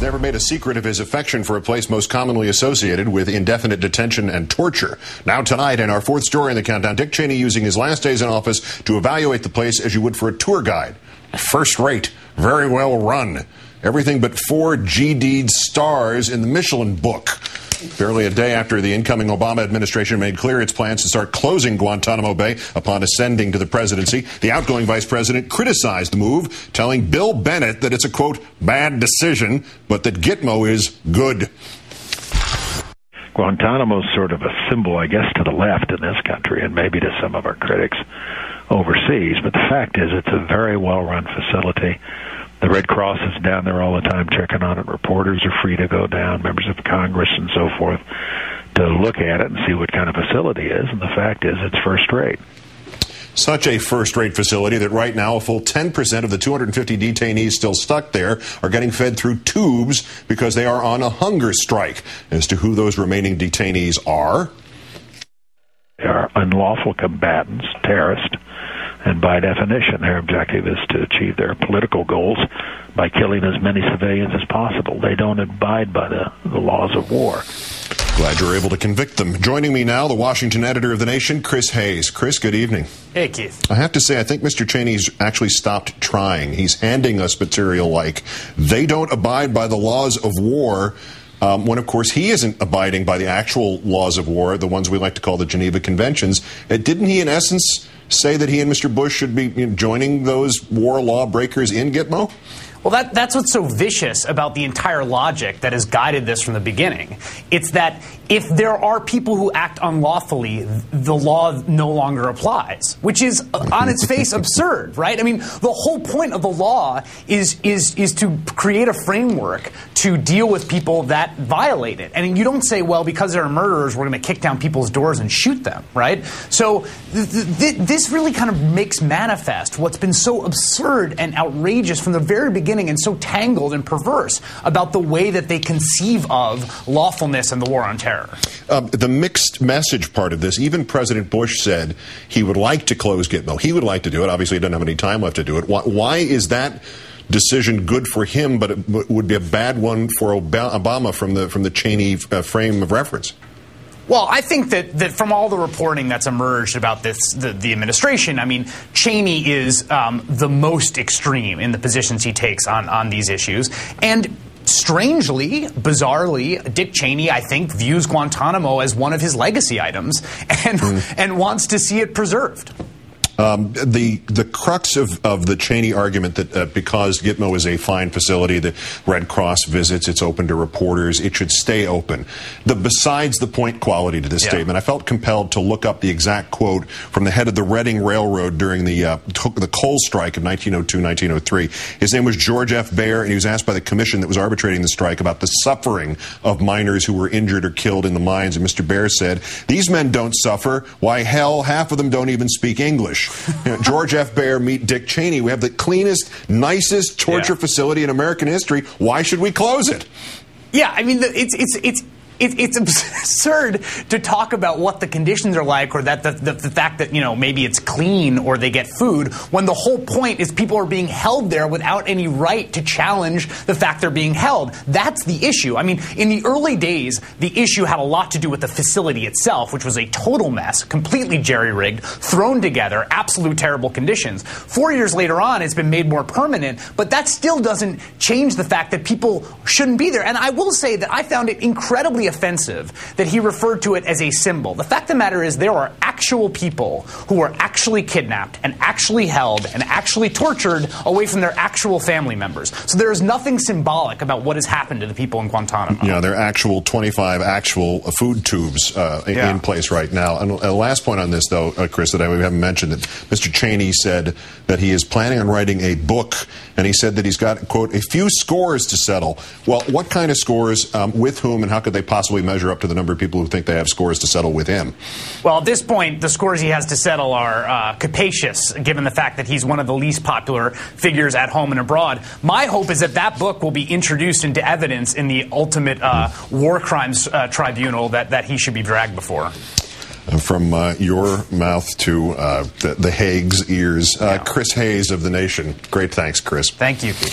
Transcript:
never made a secret of his affection for a place most commonly associated with indefinite detention and torture. Now tonight, in our fourth story in the countdown, Dick Cheney using his last days in office to evaluate the place as you would for a tour guide. First rate, very well run. Everything but 4 GD stars in the Michelin book. Barely a day after the incoming Obama administration made clear its plans to start closing Guantanamo Bay upon ascending to the presidency, the outgoing vice president criticized the move, telling Bill Bennett that it's a, quote, bad decision, but that Gitmo is good. Guantanamo's sort of a symbol, I guess, to the left in this country and maybe to some of our critics overseas. But the fact is it's a very well-run facility. The Red Cross is down there all the time checking on it. Reporters are free to go down, members of Congress and so forth, to look at it and see what kind of facility it is. And the fact is it's first rate. Such a first-rate facility that right now a full 10% of the 250 detainees still stuck there are getting fed through tubes because they are on a hunger strike. As to who those remaining detainees are, they are unlawful combatants, terrorists, and by definition their objective is to achieve their political goals by killing as many civilians as possible. They don't abide by the laws of war. Glad you're able to convict them. Joining me now, the Washington editor of The Nation, Chris Hayes. Chris, good evening. Hey, Keith. I have to say, I think Mr. Cheney's actually stopped trying. He's handing us material like they don't abide by the laws of war, when, of course, he isn't abiding by the actual laws of war, the ones we like to call the Geneva Conventions. Didn't he, in essence, say that he and Mr. Bush should be joining those war lawbreakers in Gitmo? Well, that's what's so vicious about the entire logic that has guided this from the beginning. It's that if there are people who act unlawfully, the law no longer applies, which is on its face absurd, right? I mean, the whole point of the law is to create a framework to deal with people that violate it. And you don't say, well, because they're murderers, we're going to kick down people's doors and shoot them, right? So this really kind of makes manifest what's been so absurd and outrageous from the very beginning, and so tangled and perverse about the way that they conceive of lawfulness and the war on terror. The mixed message part of this, even President Bush said he would like to close Gitmo. He would like to do it. Obviously, he doesn't have any time left to do it. Why is that decision good for him, but it would be a bad one for Obama from the Cheney frame of reference? Well, I think that from all the reporting that's emerged about the administration, I mean, Cheney is the most extreme in the positions he takes on these issues. And strangely, bizarrely, Dick Cheney, I think, views Guantanamo as one of his legacy items and wants to see it preserved. The crux of the Cheney argument that because Gitmo is a fine facility, the Red Cross visits, it's open to reporters, it should stay open. Besides the point quality to this statement, I felt compelled to look up the exact quote from the head of the Reading Railroad during the coal strike of 1902-1903. His name was George F. Baer, and he was asked by the commission that was arbitrating the strike about the suffering of miners who were injured or killed in the mines. And Mr. Baer said, "These men don't suffer. Why, hell, half of them don't even speak English." George F. Baer meet Dick Cheney. We have the cleanest, nicest torture facility in American history. Why should we close it? Yeah, I mean, it's absurd to talk about what the conditions are like, or that the fact that, maybe it's clean or they get food, when the whole point is people are being held there without any right to challenge the fact they're being held. That's the issue. I mean, in the early days, the issue had a lot to do with the facility itself, which was a total mess, completely jerry-rigged, thrown together, absolute terrible conditions. 4 years later on, it's been made more permanent, but that still doesn't change the fact that people shouldn't be there. And I will say that I found it incredibly offensive that he referred to it as a symbol. The fact of the matter is there are actual people who are actually kidnapped and actually held and actually tortured away from their actual family members. So there is nothing symbolic about what has happened to the people in Guantanamo. Yeah, there are actual 25 actual food tubes in place right now. And the last point on this, though, Chris, that we haven't mentioned, that Mr. Cheney said that he is planning on writing a book, and he said that he's got, quote, a few scores to settle. Well, what kind of scores, with whom, and how could they possibly measure up to the number of people who think they have scores to settle with him? Well, at this point, the scores he has to settle are capacious, given the fact that he's one of the least popular figures at home and abroad. My hope is that that book will be introduced into evidence in the ultimate war crimes tribunal that he should be dragged before. From your mouth to the Hague's ears, Chris Hayes of The Nation. Great thanks, Chris. Thank you, Pete.